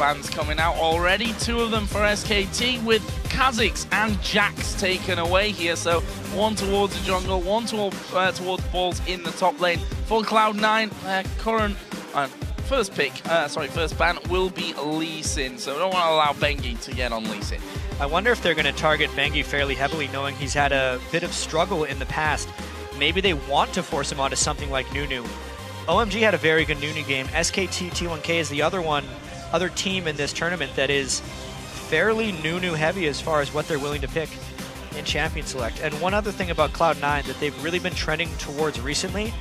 bans coming out already. 2 of them for SKT, with Kha'Zix and Jax taken away here. So 1 towards the jungle, 1 towards balls in the top lane. For Cloud9, their current first ban will be Lee Sin. So we don't want to allow Bengi to get on Lee Sin. I wonder if they're going to target Bengi fairly heavily, knowing he's had a bit of struggle in the past. Maybe they want to force him onto something like Nunu. OMG had a very good Nunu game. SKT T1 K is the other team in this tournament that is fairly Nunu heavy as far as what they're willing to pick in Champion Select. And one other thing about Cloud9 that they've really been trending towards recently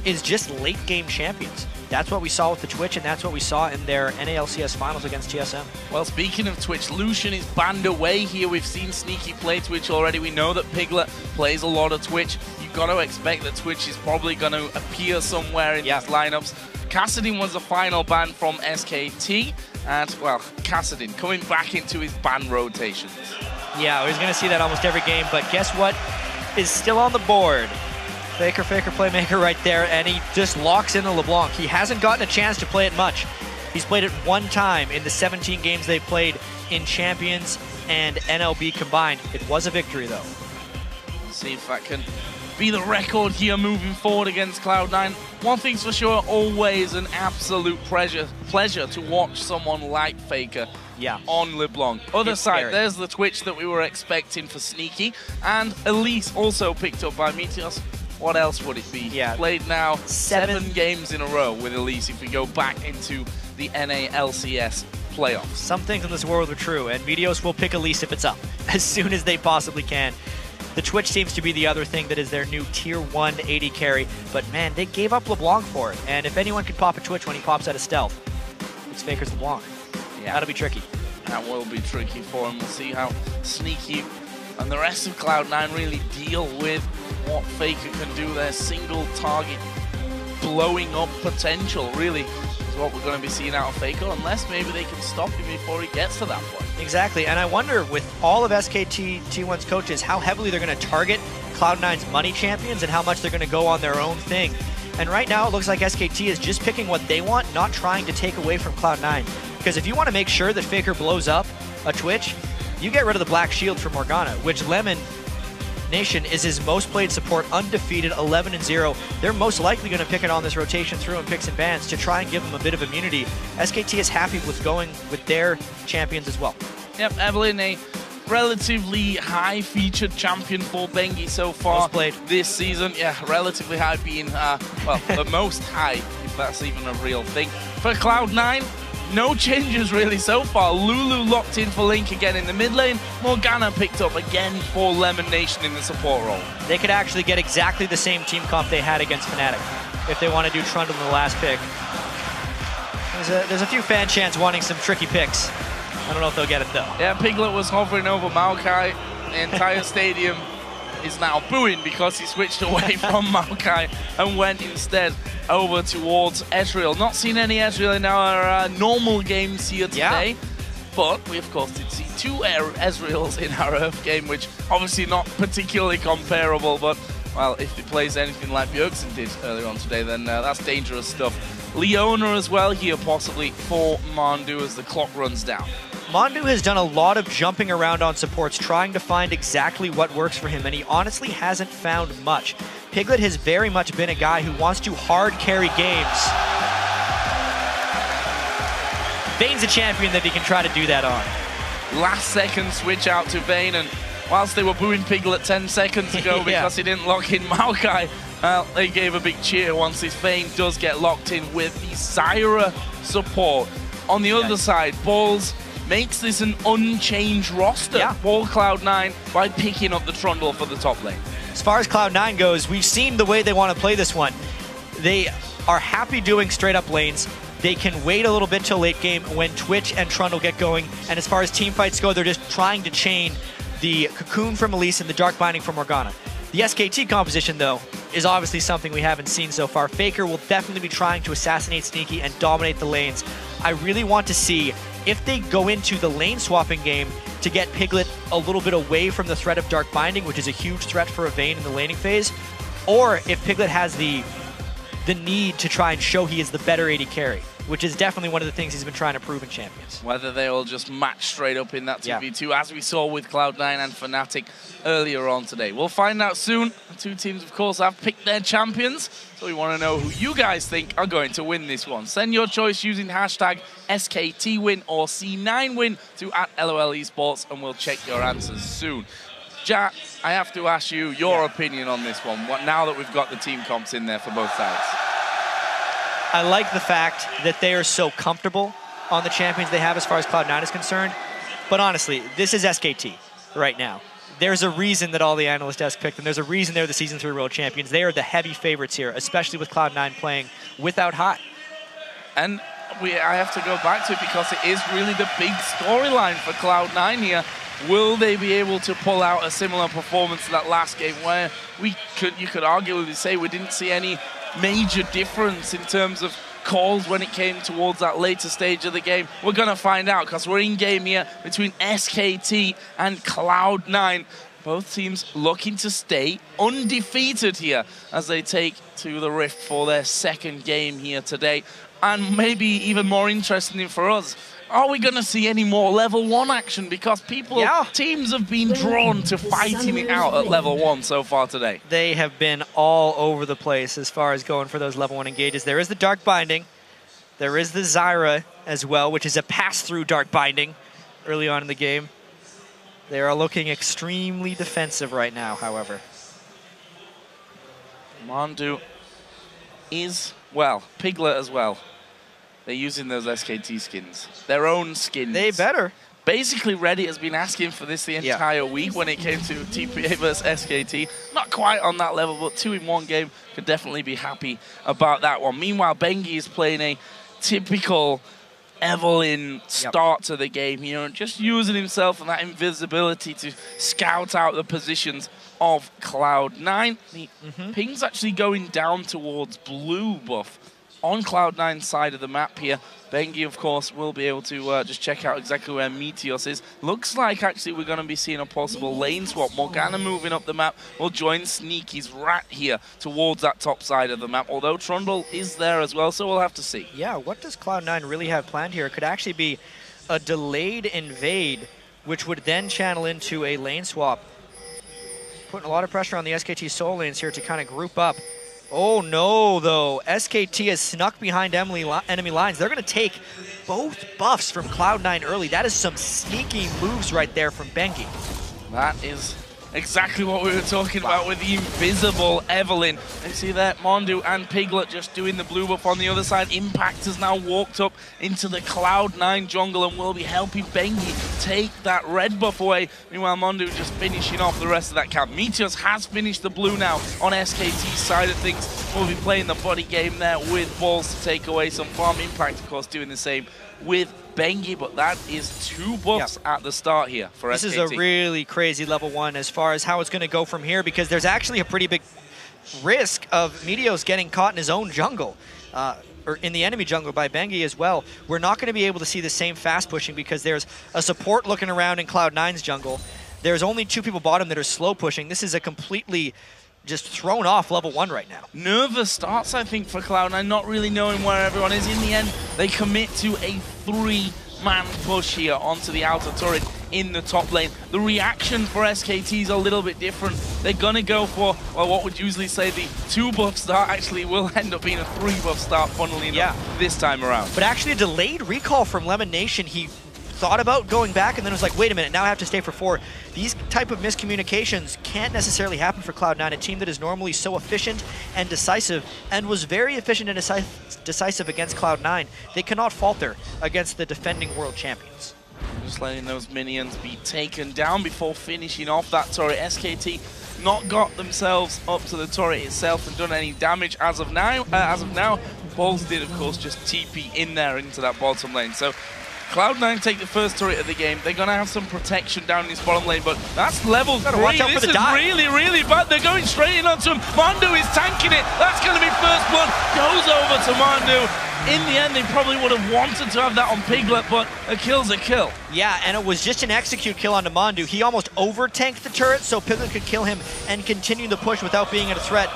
is just late game champions. That's what we saw with the Twitch, and that's what we saw in their NALCS finals against TSM. Well, speaking of Twitch, Lucian is banned away here. We've seen Sneaky play Twitch already. We know that Piglet plays a lot of Twitch. You've got to expect that Twitch is probably going to appear somewhere in these lineups. Kassadin was the final ban from SKT, and, well, Kassadin coming back into his ban rotations. Yeah, he's going to see that almost every game, but guess what is still on the board? Faker Playmaker right there, and he just locks in the LeBlanc. He hasn't gotten a chance to play it much. He's played it 1 time in the 17 games they've played in Champions and NLB combined. It was a victory, though. Let's see if that can be the record here moving forward against Cloud9. One thing's for sure, always an absolute pleasure to watch someone like Faker on LeBlanc. Other side, there's the Twitch that we were expecting for Sneaky, and Elise also picked up by Meteos. What else would it be? Yeah. Played now 7 games in a row with Elise if we go back into the NALCS playoffs. Some things in this world are true, and Meteos will pick Elise if it's up as soon as they possibly can. The Twitch seems to be the other thing that is their new Tier 1 AD carry, but man, they gave up LeBlanc for it. And if anyone can pop a Twitch when he pops out of stealth, it's Faker's LeBlanc. Yeah. That'll be tricky. That will be tricky for him. We'll see how Sneaky and the rest of Cloud9 really deal with what Faker can do. Their single target blowing up potential really is what we're going to be seeing out of Faker, unless maybe they can stop him before he gets to that point. Exactly, and I wonder with all of SKT T1's coaches how heavily they're going to target Cloud9's money champions and how much they're going to go on their own thing. And right now it looks like SKT is just picking what they want, not trying to take away from Cloud9. Because if you want to make sure that Faker blows up a Twitch, you get rid of the Black Shield for Morgana, which Lemon Nation is his most played support, undefeated, 11-0. They're most likely going to pick it on this rotation through in picks and bans to try and give them a bit of immunity. SKT is happy with going with their champions as well. Yep, Evelyn, a relatively high-featured champion for Bengi so far most played this season. Yeah, relatively high being, well, the most high, if that's even a real thing. For Cloud9, no changes really so far. Lulu locked in for Link again in the mid lane. Morgana picked up again for Lemon Nation in the support role. They could actually get exactly the same team comp they had against Fnatic if they want to do Trundle in the last pick. There's a few fan chants wanting some tricky picks. I don't know if they'll get it though. Yeah, Piglet was hovering over Maokai. The entire stadium is now booing because he switched away from Maokai and went instead over towards Ezreal. Not seen any Ezreal in our normal games here today, but we of course did see 2 Ezreals in our Earth game, which obviously not particularly comparable, but well, if he plays anything like Bjergsen did earlier on today, then that's dangerous stuff. Leona as well here possibly for Mandu as the clock runs down. Mandu has done a lot of jumping around on supports, trying to find exactly what works for him, and he honestly hasn't found much. Piglet has very much been a guy who wants to hard carry games. Vayne's a champion that he can try to do that on. Last second switch out to Vayne, and whilst they were booing Piglet 10 seconds ago because he didn't lock in Maokai, they gave a big cheer once this Vayne does get locked in with the Zyra support. On the other side, Balls makes this an unchanged roster for Cloud9 by picking up the Trundle for the top lane. As far as Cloud9 goes, we've seen the way they want to play this one. They are happy doing straight up lanes. They can wait a little bit till late game when Twitch and Trundle get going. And as far as team fights go, they're just trying to chain the Cocoon from Elise and the Dark Binding from Morgana. The SKT composition, though, is obviously something we haven't seen so far. Faker will definitely be trying to assassinate Sneaky and dominate the lanes. I really want to see if they go into the lane swapping game to get Piglet a little bit away from the threat of Dark Binding, which is a huge threat for a Vayne in the laning phase, or if Piglet has the need to try and show he is the better AD carry. which is definitely one of the things he's been trying to prove in Champions. Whether they all just match straight up in that 2v2, as we saw with Cloud9 and Fnatic earlier on today. We'll find out soon. The two teams, of course, have picked their champions, so we want to know who you guys think are going to win this one. Send your choice using hashtag SKTWin or C9Win to @LOL Esports, and we'll check your answers soon. Jack, I have to ask you your opinion on this one, now that we've got the team comps in there for both sides. I like the fact that they are so comfortable on the champions they have as far as Cloud9 is concerned. But honestly, this is SKT right now. There's a reason that all the analyst desks picked them. There's a reason they're the Season 3 World Champions. They are the heavy favorites here, especially with Cloud9 playing without Hot. And I have to go back to it because it is really the big storyline for Cloud9 here. Will they be able to pull out a similar performance to that last game where you could arguably say we didn't see any major difference in terms of calls when it came towards that later stage of the game? We're going to find out because we're in game here between SKT and Cloud9. Both teams looking to stay undefeated here as they take to the Rift for their second game here today. And maybe even more interesting for us, are we going to see any more level 1 action? Because teams have been drawn to fighting it out at level 1 so far today. They have been all over the place as far as going for those level 1 engages. There is the Dark Binding. There is the Zyra as well, which is a pass-through Dark Binding early on in the game. They are looking extremely defensive right now, however. Mondu is, well, Piglet as well. They're using those SKT skins. Their own skins. They better. Basically, Reddit has been asking for this the entire week when it came to TPA versus SKT. Not quite on that level, but 2-in-1 game. Could definitely be happy about that one. Meanwhile, Bengi is playing a typical Evelyn start to the game here and just using himself and that invisibility to scout out the positions of Cloud9. The ping's actually going down towards blue buff on Cloud9's side of the map here. Bengi, of course, will be able to just check out exactly where Meteos is. Looks like, actually, we're going to be seeing a possible lane swap. Morgana moving up the map will join Sneaky's Rat here towards that top side of the map, although Trundle is there as well, so we'll have to see. Yeah, what does Cloud9 really have planned here? It could actually be a delayed invade, which would then channel into a lane swap. Putting a lot of pressure on the SKT soul lanes here to kind of group up. Oh no, though. SKT has snuck behind enemy lines. They're going to take both buffs from Cloud9 early. That is some sneaky moves right there from Bengi. That is exactly what we were talking about with the invisible Evelyn. You see that Mondu and Piglet just doing the blue buff on the other side. Impact has now walked up into the Cloud9 jungle and will be helping Bengi take that red buff away. Meanwhile, Mondu just finishing off the rest of that camp. Meteos has finished the blue now on SKT's side of things. We'll be playing the body game there with balls to take away some farm. Impact, of course, doing the same with Bengi, but that is 2 buffs at the start here for SKT. This is a really crazy level 1 as far as how it's going to go from here, because there's actually a pretty big risk of Meteos getting caught in his own jungle, or in the enemy jungle by Bengi as well. We're not going to be able to see the same fast pushing because there's a support looking around in Cloud9's jungle. There's only 2 people bottom that are slow pushing. This is a completely just thrown off level 1 right now. Nervous starts, I think, for Cloud9, not really knowing where everyone is. In the end, they commit to a 3-man push here onto the outer turret in the top lane. The reaction for SKT is a little bit different. They're going to go for, well, what would usually say the 2-buff start actually will end up being a 3-buff start, funnily enough, this time around. But actually a delayed recall from Lemon Nation. He thought about going back and then was like, wait a minute, now I have to stay for 4. These type of miscommunications can't necessarily happen for Cloud9, a team that is normally so efficient and decisive, and was very efficient and decisive against Cloud9. They cannot falter against the defending world champions. Just letting those minions be taken down before finishing off that turret. SKT not got themselves up to the turret itself and done any damage as of now. Balls did, of course, just TP in there into that bottom lane. So Cloud9 take the first turret of the game. They're going to have some protection down in this bottom lane, but that's level 3. This is really, really bad. They're going straight in onto him. Mondu is tanking it. That's going to be first blood. Goes over to Mondu. In the end, they probably would have wanted to have that on Piglet, but a kill's a kill. Yeah, and it was just an execute kill onto Mondu. He almost over-tanked the turret so Piglet could kill him and continue the push without being a threat.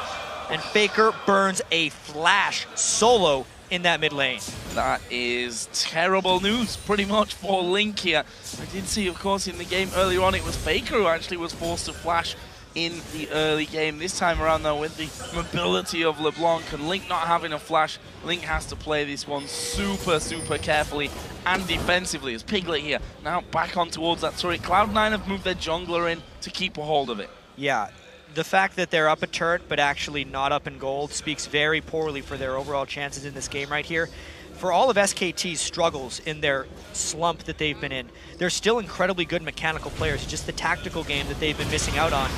And Faker burns a flash solo in that mid lane. That is terrible news, pretty much, for Link here. I did see, of course, in the game earlier on, it was Faker who actually was forced to flash in the early game. This time around, though, with the mobility of LeBlanc and Link not having a flash, Link has to play this one super, super carefully and defensively. As Piglet here now back on towards that turret. Cloud9 have moved their jungler in to keep a hold of it. Yeah, the fact that they're up a turret but actually not up in gold speaks very poorly for their overall chances in this game right here. For all of SKT's struggles in their slump that they've been in, they're still incredibly good mechanical players. Just the tactical game that they've been missing out on.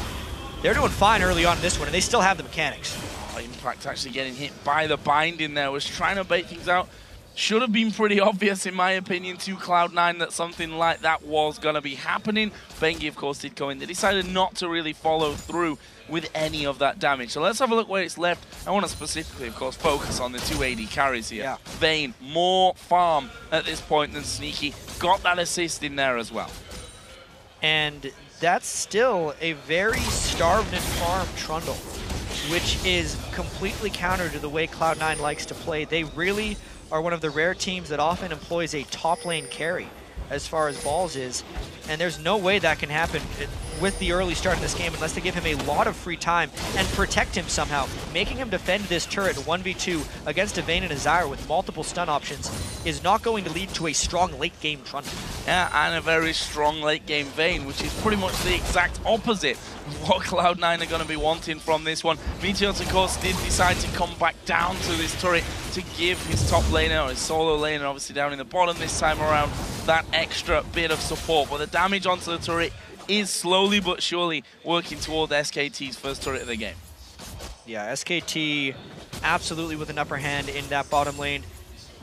They're doing fine early on in this one, and they still have the mechanics. Impact actually getting hit by the bind in there, was trying to bait things out. Should have been pretty obvious, in my opinion, to Cloud9 that something like that was going to be happening. Bengi, of course, did go in. They decided not to really follow through with any of that damage. So let's have a look where it's left. I want to specifically, of course, focus on the 2 AD carries here. Yeah. Vayne, more farm at this point than Sneaky. Got that assist in there as well. And that's still a very starved and farmed Trundle, which is completely counter to the way Cloud9 likes to play. They really are one of the rare teams that often employs a top lane carry as far as Balls is, and there's no way that can happen with the early start in this game unless they give him a lot of free time and protect him somehow. Making him defend this turret 1v2 against a Vayne and a Zyra with multiple stun options is not going to lead to a strong late game Trundle. Yeah, and a very strong late game Vayne, which is pretty much the exact opposite of what Cloud9 are going to be wanting from this one. Meteors, of course, did decide to come back down to this turret to give his top laner, or his solo laner, obviously down in the bottom this time around, that extra bit of support. But the damage onto the turret is slowly but surely working toward SKT's first turret of the game. Yeah, SKT absolutely with an upper hand in that bottom lane.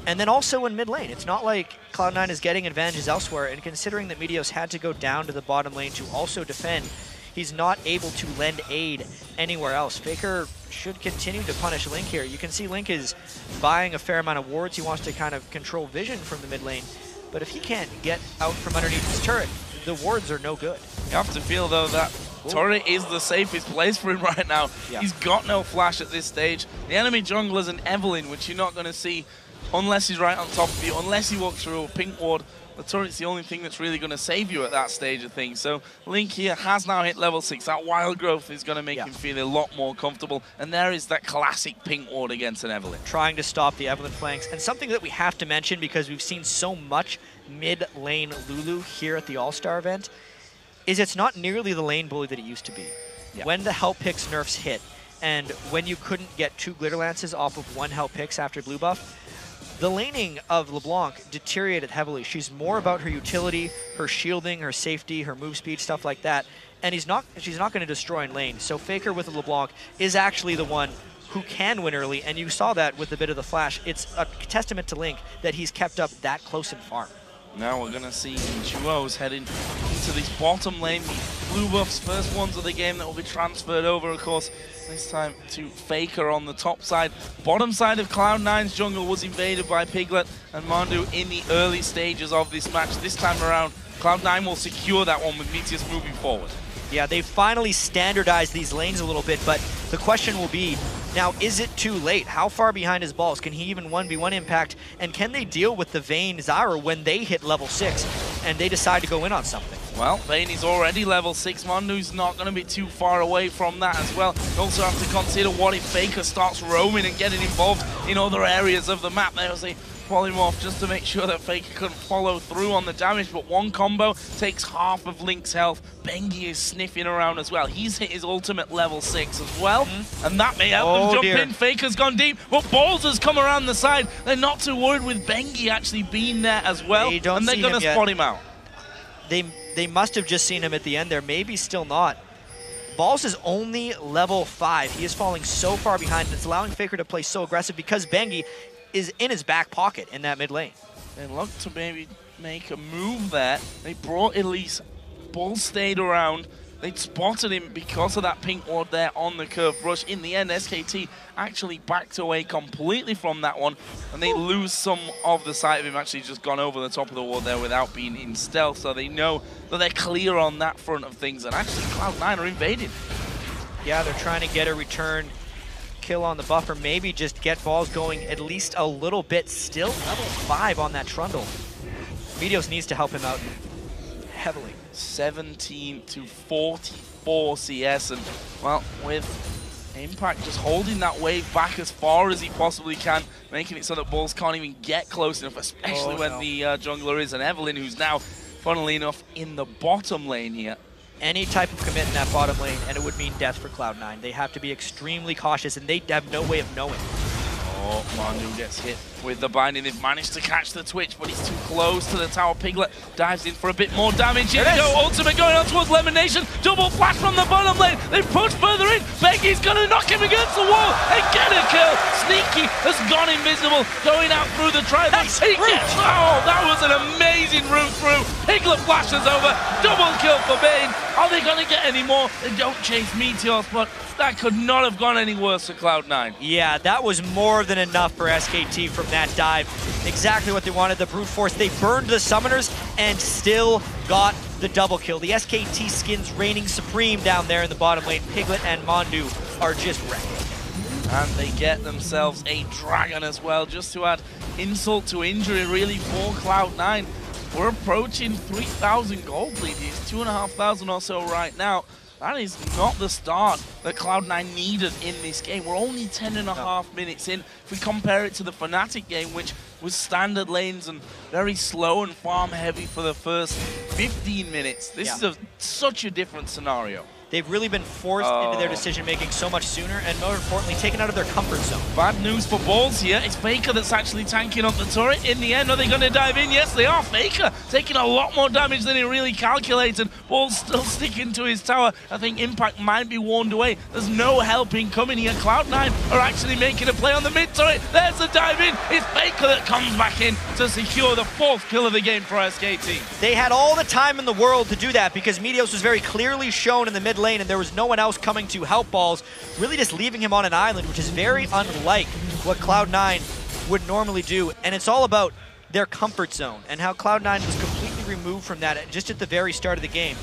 And then also in mid lane. It's not like Cloud9 is getting advantages elsewhere, and considering that Meteos had to go down to the bottom lane to also defend, he's not able to lend aid anywhere else. Faker should continue to punish Link here. You can see Link is buying a fair amount of wards. He wants to kind of control vision from the mid lane. But if he can't get out from underneath his turret, the wards are no good. You have to feel, though, that turret is the safest place for him right now. Yeah. He's got no flash at this stage. The enemy jungler's an Evelyn, which you're not going to see unless he's right on top of you, unless he walks through a pink ward. The turret's the only thing that's really going to save you at that stage of things. So Link here has now hit level 6. That wild growth is going to make him feel a lot more comfortable. And there is that classic pink ward against an Evelyn. Trying to stop the Evelyn flanks. And something that we have to mention, because we've seen so much mid-lane Lulu here at the All-Star event, is it's not nearly the lane bully that it used to be. Yeah. When the help picks nerfs hit, and when you couldn't get 2 glitter lances off of 1 help picks after blue buff, the laning of LeBlanc deteriorated heavily. She's more about her utility, her shielding, her safety, her move speed, stuff like that. And she's not going to destroy in lane. So Faker with LeBlanc is actually the one who can win early, and you saw that with a bit of the flash. It's a testament to Link that he's kept up that close in farm. Now we're going to see duos heading into this bottom lane. Blue buffs, first ones of the game that will be transferred over, of course, this time to Faker on the top side. Bottom side of Cloud9's jungle was invaded by Piglet and Mandu in the early stages of this match. This time around, Cloud9 will secure that one with Meteos moving forward. Yeah, they finally standardized these lanes a little bit, but the question will be, now, is it too late? How far behind his balls? Can he even 1v1 impact? And can they deal with the Vayne Zyra when they hit level 6 and they decide to go in on something? Well, Vayne is already level 6. Mandu's not going to be too far away from that as well. You also have to consider what if Faker starts roaming and getting involved in other areas of the map. There's a polymorph just to make sure that Faker couldn't follow through on the damage, but one combo takes half of Link's health. Bengi is sniffing around as well. He's hit his ultimate level 6 as well, and that may help them jump in. Faker's gone deep, but Balls has come around the side. They're not too worried with Bengi actually being there as well, and they're going to spot him out. They must have just seen him at the end there, maybe still not. Balls is only level 5. He is falling so far behind, and it's allowing Faker to play so aggressive because Bengi is in his back pocket in that mid lane. They look to maybe make a move there. They brought Elise. Balls stayed around. They'd spotted him because of that pink ward there on the curved rush. In the end, SKT actually backed away completely from that one, and they lose some of the sight of him. Actually just gone over the top of the ward there without being in stealth, so they know that they're clear on that front of things, and actually Cloud9 are invading. Yeah, they're trying to get a return kill on the buffer, maybe just get balls going at least a little bit. Still level 5 on that Trundle. Meteos needs to help him out heavily. 17 to 44 CS, and well, with Impact just holding that wave back as far as he possibly can, making it so that balls can't even get close enough, especially when the jungler is an Evelyn, who's now, funnily enough, in the bottom lane here. Any type of commit in that bottom lane, and it would mean death for Cloud9. They have to be extremely cautious, and they have no way of knowing. Oh, Mandu gets hit with the binding. They've managed to catch the Twitch, but he's too close to the tower. Piglet dives in for a bit more damage. Here we go, ultimate going on towards Lemon Nation. Double flash from the bottom lane. They push further in. Beggy's gonna knock him against the wall and get a kill. Sneaky has gone invisible, going out through the tribal. Oh, that was an amazing route through. Piglet flashes over. Double kill for Bane. Are they gonna get any more? They don't chase Meteors, but that could not have gone any worse for Cloud9. Yeah, that was more than enough for SKT from that dive. Exactly what they wanted, the brute force. They burned the summoners and still got the double kill. The SKT skins reigning supreme down there in the bottom lane. Piglet and Mandu are just wrecked. And they get themselves a dragon as well, just to add insult to injury really for Cloud9. We're approaching 3,000 gold lead. It's 2,500 or so right now. That is not the start that Cloud9 needed in this game. We're only 10.5 minutes in. If we compare it to the Fnatic game, which was standard lanes and very slow and farm heavy for the first 15 minutes, this is such a different scenario. They've really been forced into their decision-making so much sooner, and more importantly, taken out of their comfort zone. Bad news for Balls here. It's Faker that's actually tanking up the turret. In the end, are they going to dive in? Yes, they are. Faker taking a lot more damage than he really calculated. Balls still sticking to his tower. I think Impact might be warned away. There's no helping coming here. Cloud9 are actually making a play on the mid turret. There's the dive in. It's Faker that comes back in to secure the 4th kill of the game for SKT. They had all the time in the world to do that because Meteos was very clearly shown in the mid lane and there was no one else coming to help Balls, really just leaving him on an island, which is very unlike what Cloud9 would normally do. And it's all about their comfort zone and how Cloud9 was completely removed from that just at the very start of the game.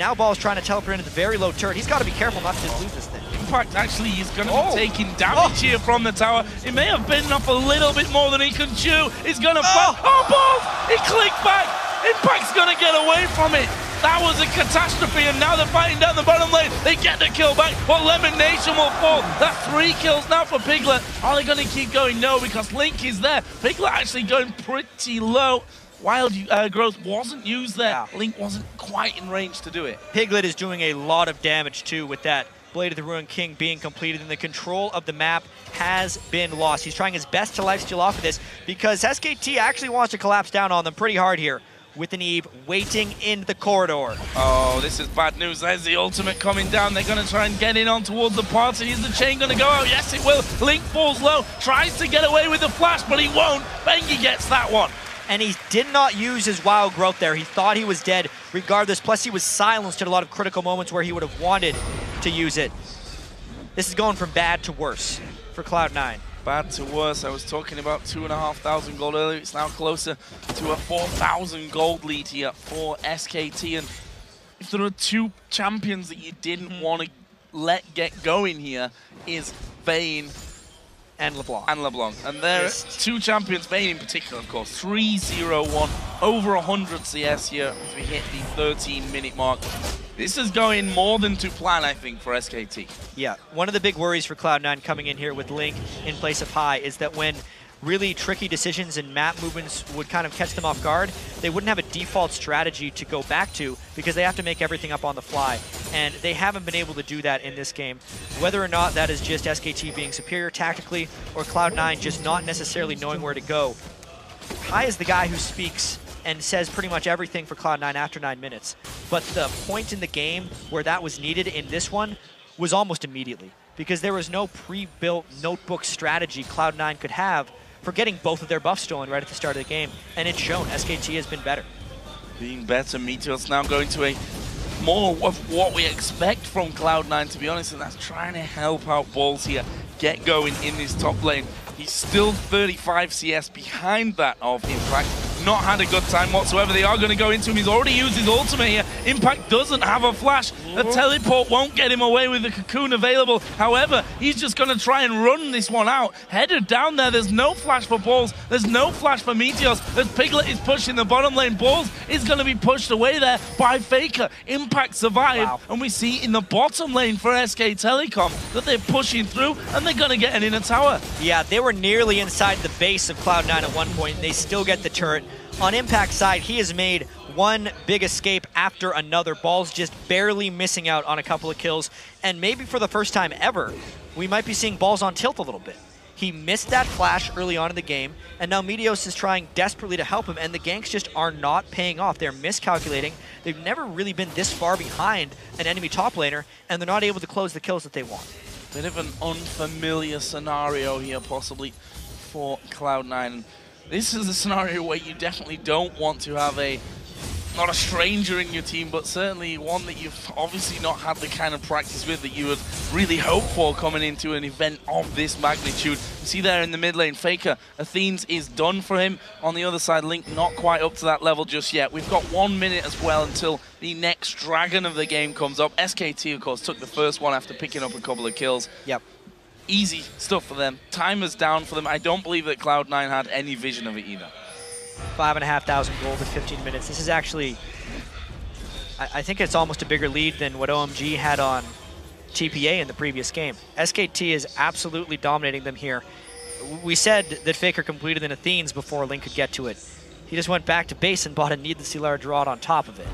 Now Balls trying to teleport into the very low turret. He's got to be careful not to just lose this thing. Impact actually is going to be taking damage here from the tower. It may have bitten off a little bit more than he can chew. He's going to fall. Oh, Balls! He clicked back. Impact's going to get away from it. That was a catastrophe, and now they're fighting down the bottom lane. They get the kill back, but Lemon Nation will fall. That's 3 kills now for Piglet. Are they going to keep going? No, because Link is there. Piglet actually going pretty low. Wild growth wasn't used there. Yeah. Link wasn't quite in range to do it. Piglet is doing a lot of damage too with that Blade of the Ruined King being completed, and the control of the map has been lost. He's trying his best to lifesteal off of this because SKT actually wants to collapse down on them pretty hard here, with an Eve waiting in the corridor. Oh, this is bad news. There's the ultimate coming down. They're going to try and get in on towards the party. Is the chain going to go out? Yes, it will. Link falls low, tries to get away with the flash, but he won't. Bengi gets that one. And he did not use his wild growth there. He thought he was dead regardless. Plus, he was silenced at a lot of critical moments where he would have wanted to use it. This is going from bad to worse for Cloud9. Bad to worse. I was talking about 2,500 gold earlier. It's now closer to a 4,000 gold lead here for SKT. And if there are 2 champions that you didn't want to let get going here, is Vayne and LeBlanc. And there are 2 champions, Vayne in particular, of course. 3-0-1, over 100 CS here as we hit the 13-minute mark. This is going more than to plan, I think, for SKT. Yeah, one of the big worries for Cloud9 coming in here with Link in place of High is that when really tricky decisions and map movements would kind of catch them off guard, they wouldn't have a default strategy to go back to because they have to make everything up on the fly. And they haven't been able to do that in this game. Whether or not that is just SKT being superior tactically or Cloud9 just not necessarily knowing where to go, High is the guy who speaks and says pretty much everything for Cloud9 after 9 minutes. But the point in the game where that was needed in this one was almost immediately, because there was no pre-built notebook strategy Cloud9 could have for getting both of their buffs stolen right at the start of the game, and it's shown. SKT has been better. Being better, Meteor's now going to a more of what we expect from Cloud9, to be honest, and that's trying to help out Balls here get going in this top lane. He's still 35 CS behind that of Impact. not had a good time whatsoever. They are going to go into him. He's already used his ultimate here. Impact doesn't have a flash. A teleport won't get him away with the cocoon available. However, he's just going to try and run this one out. Headed down there, there's no flash for Balls. There's no flash for Meteos. As Piglet is pushing the bottom lane, Balls is going to be pushed away there by Faker. Impact survived, and we see in the bottom lane for SK Telecom that they're pushing through, and they're going to get an inner tower. Yeah, they were nearly inside the base of Cloud9 at one point, and they still get the turret. On Impact's side, he has made one big escape after another. Balls just barely missing out on a couple of kills, and maybe for the first time ever, we might be seeing Balls on tilt a little bit. He missed that flash early on in the game, and now Meteos is trying desperately to help him, and the ganks just are not paying off. They're miscalculating. They've never really been this far behind an enemy top laner, and they're not able to close the kills that they want. Bit of an unfamiliar scenario here, possibly, for Cloud9. This is a scenario where you definitely don't want to have not a stranger in your team, but certainly one that you've obviously not had the kind of practice with that you would really hope for coming into an event of this magnitude. You see there in the mid lane, Faker, Athene's is done for him. On the other side, Link not quite up to that level just yet. We've got 1 minute as well until the next dragon of the game comes up. SKT, of course, took the first one after picking up a couple of kills. Yep. Easy stuff for them. Timer's down for them. I don't believe that Cloud9 had any vision of it either. 5,500 gold in 15 minutes. This is actually, I think it's almost a bigger lead than what OMG had on TPA in the previous game. SKT is absolutely dominating them here. We said that Faker completed an Athene's before Link could get to it. He just went back to base and bought a needlessly large rod on top of it.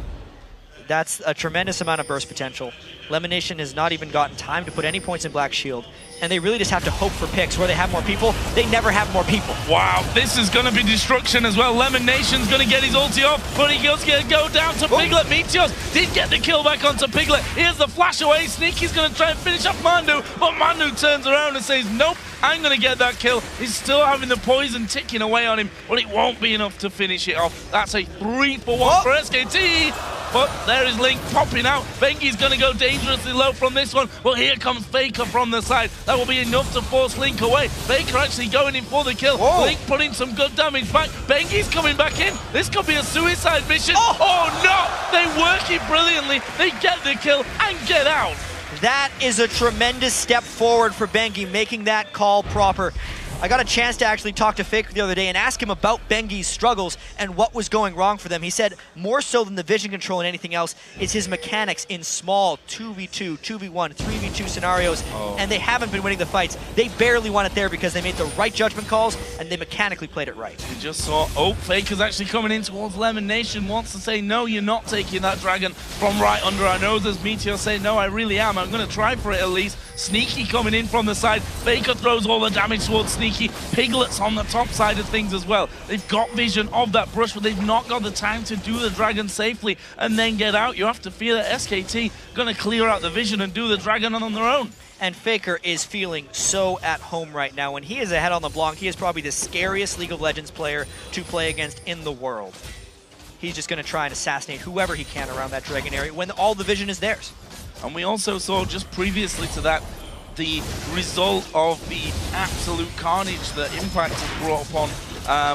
That's a tremendous amount of burst potential. Lemonation has not even gotten time to put any points in Black Shield, and they really just have to hope for picks where they have more people. They never have more people. Wow, this is going to be destruction as well. Lemonation's going to get his ulti off, but he goes to go down to Piglet. Meteos did get the kill back onto Piglet. Here's the flash away. Sneaky's going to try and finish off Mandu, but Mandu turns around and says, nope, I'm going to get that kill. He's still having the poison ticking away on him, but it won't be enough to finish it off. That's a 3-for-1 for SKT. But there is Link popping out. Bengi's going to go dangerously low from this one. But here comes Faker from the side. That will be enough to force Link away. Faker actually going in for the kill. Whoa. Link putting some good damage back. Bengi's coming back in. This could be a suicide mission. Oh no! They work it brilliantly. They get the kill and get out. That is a tremendous step forward for Bengi, making that call proper. I got a chance to actually talk to Faker the other day and ask him about Bengi's struggles and what was going wrong for them. He said more so than the vision control and anything else is his mechanics in small 2v2, 2v1, 3v2 scenarios, and they haven't been winning the fights. They barely won it there because they made the right judgment calls and they mechanically played it right. We just saw, Faker's actually coming in towards Lemonation, wants to say, no, you're not taking that dragon from right under our noses. Meteor say, no, I really am. I'm going to try for it at least. Sneaky coming in from the side. Faker throws all the damage towards Sneaky. Piglet's on the top side of things as well. They've got vision of that brush, but they've not got the time to do the dragon safely and then get out. You have to fear that SKT going to clear out the vision and do the dragon on their own. And Faker is feeling so at home right now. When he is ahead on the block, he is probably the scariest League of Legends player to play against in the world. He's just going to try and assassinate whoever he can around that dragon area when all the vision is theirs. And we also saw just previously to that the result of the absolute carnage that Impact has brought upon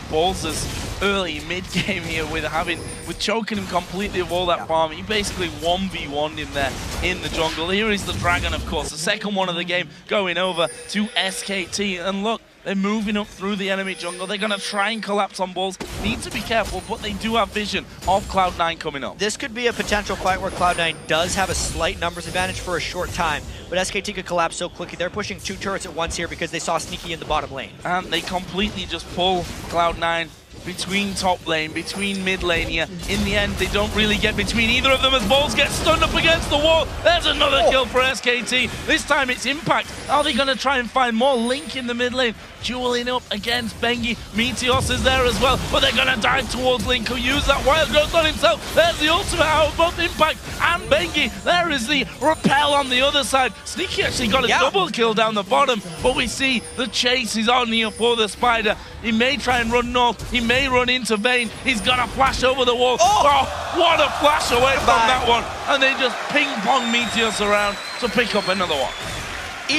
Balls' early mid-game here with choking him completely of all that farm. He basically 1v1'd him there in the jungle. Here is the dragon, of course, the second one of the game going over to SKT. And look, they're moving up through the enemy jungle. They're going to try and collapse on Balls. Need to be careful, but they do have vision of Cloud9 coming up. This could be a potential fight where Cloud9 does have a slight numbers advantage for a short time, but SKT could collapse so quickly. They're pushing 2 turrets at once here because they saw Sneaky in the bottom lane. And they completely just pull Cloud9 between top lane, between mid lane here. In the end, they don't really get between either of them as Balls get stunned up against the wall. There's another kill for SKT. This time it's Impact. Are they going to try and find more? Link in the mid lane, dueling up against Bengi. Meteos is there as well, but they're going to dive towards Link, who used that wild growth on himself. There's the ultimate out of both Impact and Bengi. There is the repel on the other side. Sneaky actually got a double kill down the bottom, but we see the chase is on here for the Spider. He may try and run north. He may run into Vayne. He's going to flash over the wall. Oh, what a flash away from that one. And they just ping-pong Meteos around to pick up another one.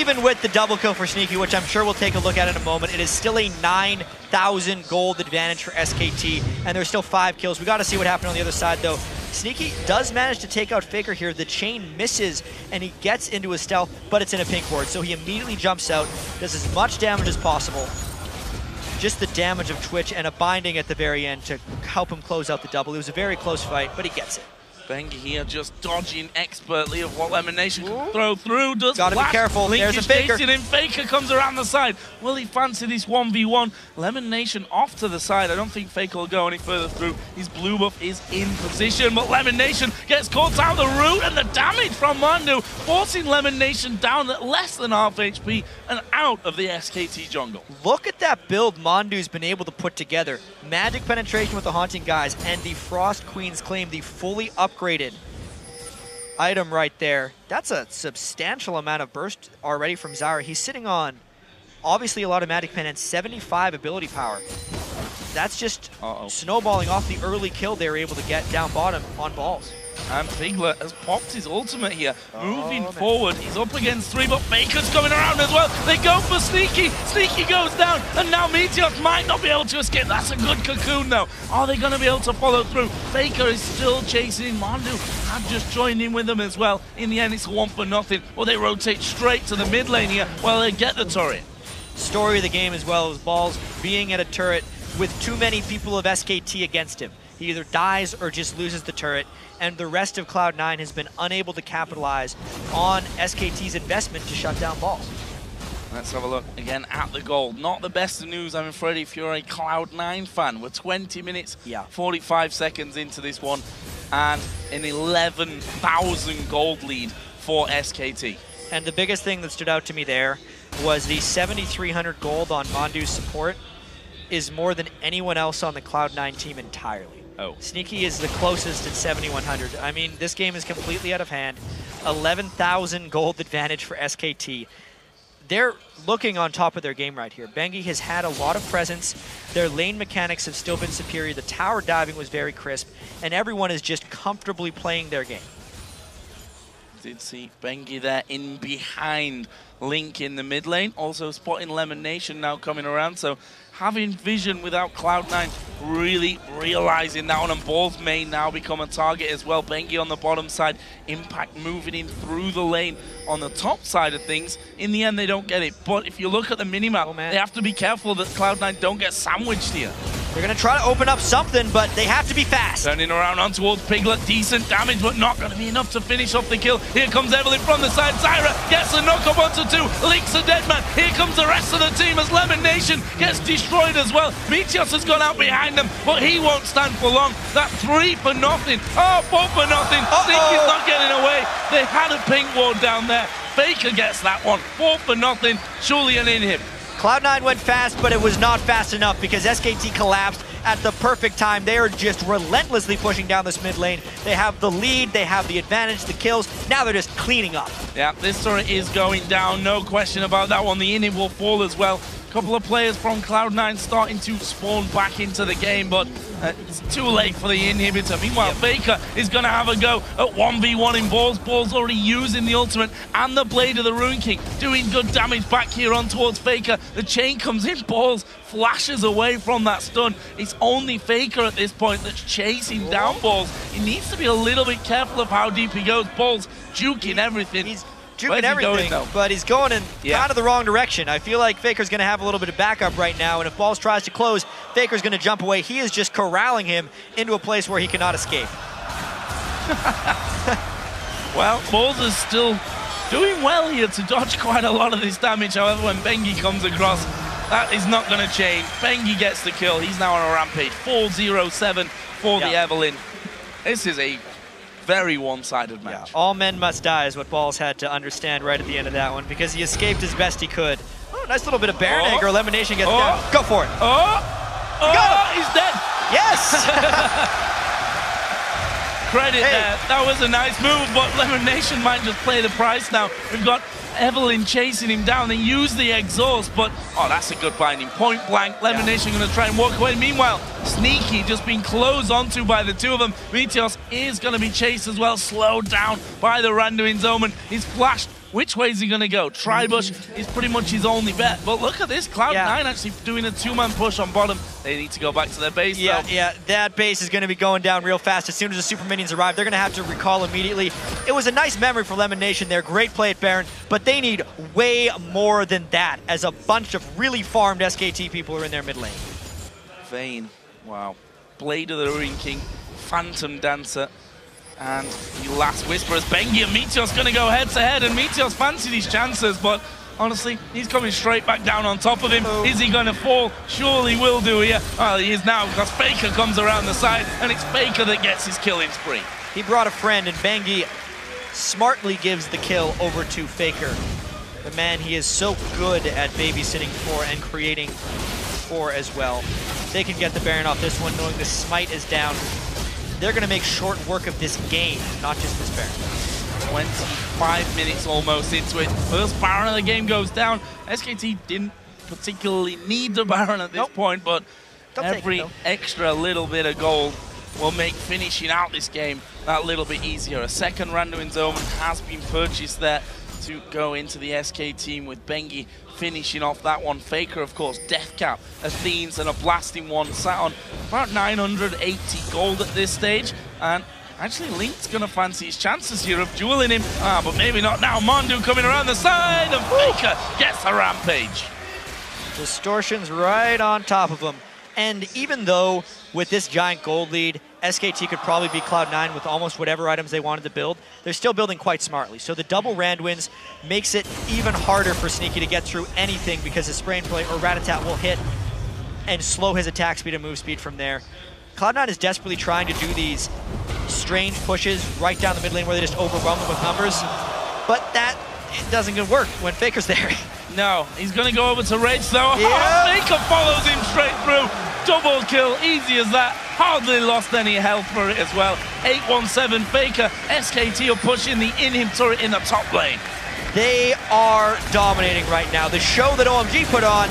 even with the double kill for Sneaky, which I'm sure we'll take a look at in a moment, it is still a 9,000 gold advantage for SKT, and there's still 5 kills. We got to see what happened on the other side, though. Sneaky does manage to take out Faker here. The chain misses, and he gets into his stealth, but it's in a pink ward, so he immediately jumps out, does as much damage as possible. Just the damage of Twitch and a binding at the very end to help him close out the double. It was a very close fight, but he gets it. Bengi here just dodging expertly of what Lemonation can throw through. Does gotta be careful. Link There's a Faker. Him. Faker comes around the side. Will he fancy this 1v1? Lemonation off to the side. I don't think Faker will go any further through. His blue buff is in position, but Lemonation gets caught down the root, and the damage from Mandu forcing Lemonation down at less than half HP and out of the SKT jungle. Look at that build Mandu's been able to put together. Magic penetration with the Haunting Guys and the Frost Queen's Claim, the fully upgraded item right there. That's a substantial amount of burst already from Zyra. He's sitting on obviously a lot of magic pen and 75 ability power. That's just snowballing off the early kill they were able to get down bottom on balls. And Piglet has popped his ultimate here. Moving forward, he's up against 3, but Faker's coming around as well. They go for Sneaky. Sneaky goes down, and now Meteos might not be able to escape. That's a good cocoon, though. Are they going to be able to follow through? Faker is still chasing Mandu. I've just joined in with them as well. In the end, it's 1 for nothing. Well, they rotate straight to the mid lane here while they get the turret. Story of the game as well as Balls being at a turret with too many people of SKT against him. He either dies or just loses the turret, and the rest of Cloud9 has been unable to capitalize on SKT's investment to shut down Balls. Let's have a look again at the gold. Not the best of news, I'm afraid, if you're a Cloud9 fan. We're 20 minutes, 45 seconds into this one, and an 11,000 gold lead for SKT. And the biggest thing that stood out to me there was the 7,300 gold on Mandu's support is more than anyone else on the Cloud9 team entirely. Sneaky is the closest at 7,100. I mean, this game is completely out of hand. 11,000 gold advantage for SKT. They're looking on top of their game right here. Bengi has had a lot of presence. Their lane mechanics have still been superior. The tower diving was very crisp, and everyone is just comfortably playing their game. Did see Bengi there in behind Link in the mid lane. Also spotting Lemonation now coming around. So having vision without Cloud9, really realizing that one. And Balls may now become a target as well. Bengi on the bottom side. Impact moving in through the lane on the top side of things. In the end, they don't get it. But if you look at the minimap, they have to be careful that Cloud9 don't get sandwiched here. They're going to try to open up something, but they have to be fast. Turning around on towards Piglet. Decent damage, but not going to be enough to finish off the kill. Here comes Evelyn from the side. Zyra gets a knock up onto 2. Link's a dead man. Here comes the rest of the team as Lemonation gets destroyed as well. Meteos has gone out behind them, but he won't stand for long. That 3 for nothing. Oh, 4 for nothing. Sneaky's not getting away. They had a pink ward down there. Faker gets that one. 4 for nothing. Surely an inhib. Cloud9 went fast, but it was not fast enough because SKT collapsed at the perfect time. They are just relentlessly pushing down this mid lane. They have the lead, they have the advantage, the kills. Now they're just cleaning up. Yeah, this turret is going down, no question about that one. The inhib will fall as well. A couple of players from Cloud9 starting to spawn back into the game, but it's too late for the inhibitor. Meanwhile, Faker is going to have a go at 1v1 in Balls. Balls already using the ultimate and the Blade of the Rune King, doing good damage back here on towards Faker. The chain comes in, Balls flashes away from that stun. It's only Faker at this point that's chasing down Balls. He needs to be a little bit careful of how deep he goes. Balls juking everything. He's juking everything, but he's going in kind of the wrong direction. I feel like Faker's going to have a little bit of backup right now, and if Balls tries to close, Faker's going to jump away. He is just corralling him into a place where he cannot escape. Well, Balls is still doing well here to dodge quite a lot of this damage. However, when Bengi comes across, that is not going to change. Bengi gets the kill. He's now on a rampage. 4-0-7 for the Evelyn. This is a very one-sided match. Yeah, all men must die is what Balls had to understand right at the end of that one, because he escaped as best he could. Oh, nice little bit of Baron Egg or Elimination gets down. Go for it. He's dead. Yes! Credit there. That was a nice move, but Elimination might just play the price now. We've got Evelyn chasing him down. They use the exhaust, but that's a good binding. Point blank. Lemonation going to try and walk away. Meanwhile, Sneaky just being closed onto by the two of them. Meteos is going to be chased as well, slowed down by the Randuin's Omen. He's flashed which way is he going to go? Tribush is pretty much his only bet. But look at this, Cloud9 actually doing a 2-man push on bottom. They need to go back to their base, though. Yeah, that base is going to be going down real fast. As soon as the super minions arrive, they're going to have to recall immediately. It was a nice memory for Lemon Nation there. Great play at Baron, but they need way more than that as a bunch of really farmed SKT people are in their mid lane. Vayne, wow. Blade of the Ruin King, Phantom Dancer, and the last Whisperers. Bengi and Meteor's going to go head-to-head, and Meteor's fancied his chances, but honestly, he's coming straight back down on top of him. Is he going to fall? Surely will do here. Well, he is now, because Faker comes around the side, and it's Faker that gets his killing spree. He brought a friend, and Bengi smartly gives the kill over to Faker. The man he is so good at babysitting for and creating for as well. They can get the Baron off this one, knowing the smite is down. They're going to make short work of this game, not just this Baron. 25 minutes almost into it. First Baron of the game goes down. SKT didn't particularly need the Baron at this point, but every extra little bit of gold will make finishing out this game that little bit easier. A second Randuin's Omen has been purchased there to go into the SK team, with Bengi finishing off that one. Faker, of course, Death Cap, Athenes, and a blasting one, sat on about 980 gold at this stage. And actually, Link's going to fancy his chances here of dueling him. But maybe not now. Mondu coming around the side, and Faker gets a rampage. Distortion's right on top of him. And even though with this giant gold lead, SKT could probably beat Cloud9 with almost whatever items they wanted to build, they're still building quite smartly. So the double Randuins makes it even harder for Sneaky to get through anything, because his spray and play or Ratatat will hit and slow his attack speed and move speed from there. Cloud9 is desperately trying to do these strange pushes right down the mid lane where they just overwhelm them with numbers, but that doesn't work when Faker's there. No, he's going to go over to Rage though. Faker follows him straight through. Double kill, easy as that. Hardly lost any health for it as well. 817 Faker. SKT are pushing the in-him turret in the top lane. They are dominating right now. The show that OMG put on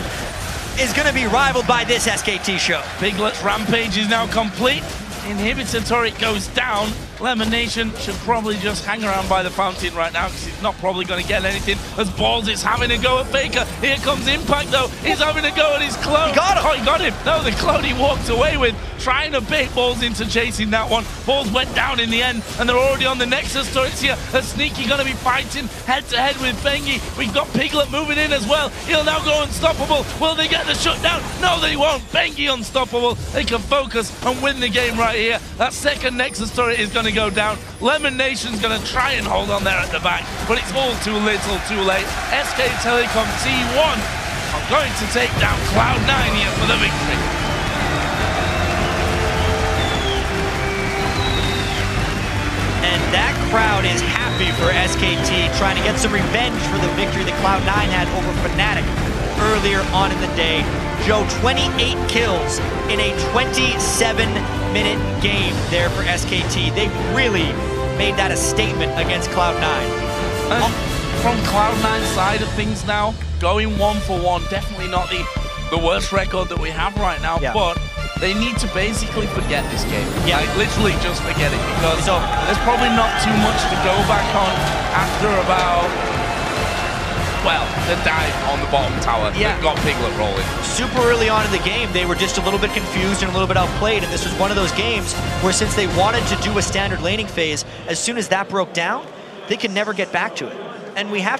is going to be rivaled by this SKT show. Piglet's rampage is now complete. Inhibitor turret goes down. Lemon Nation should probably just hang around by the fountain right now, because he's not probably going to get anything, as Balls is having a go at Faker. Here comes Impact though. He's having a go at his clone. He got him. Oh, he got him. No, the clone he walked away with, trying to bait Balls into chasing that one. Balls went down in the end, and they're already on the Nexus turrets here. A Sneaky going to be fighting head-to-head with Bengi. We've got Piglet moving in as well. He'll now go unstoppable. Will they get the shutdown? No, they won't. Bengi unstoppable. They can focus and win the game right here. That second Nexus turret is going to go down. Lemon Nation's going to try and hold on there at the back, but it's all too little too late. SK Telecom T1 are going to take down Cloud9 here for the victory. And that crowd is happy for SKT, trying to get some revenge for the victory that Cloud9 had over Fnatic earlier on in the day. Joe, 28 kills in a 27-minute game there for SKT. They really made that a statement against Cloud9. From Cloud9's side of things now, going 1-for-1, definitely not the worst record that we have right now, but they need to basically forget this game. Like, literally just forget it, because there's probably not too much to go back on after about, well, the dive on the bottom tower. They've got Piglet rolling. Super early on in the game, they were just a little bit confused and a little bit outplayed, and this was one of those games where, since they wanted to do a standard laning phase, as soon as that broke down, they could never get back to it. And we have to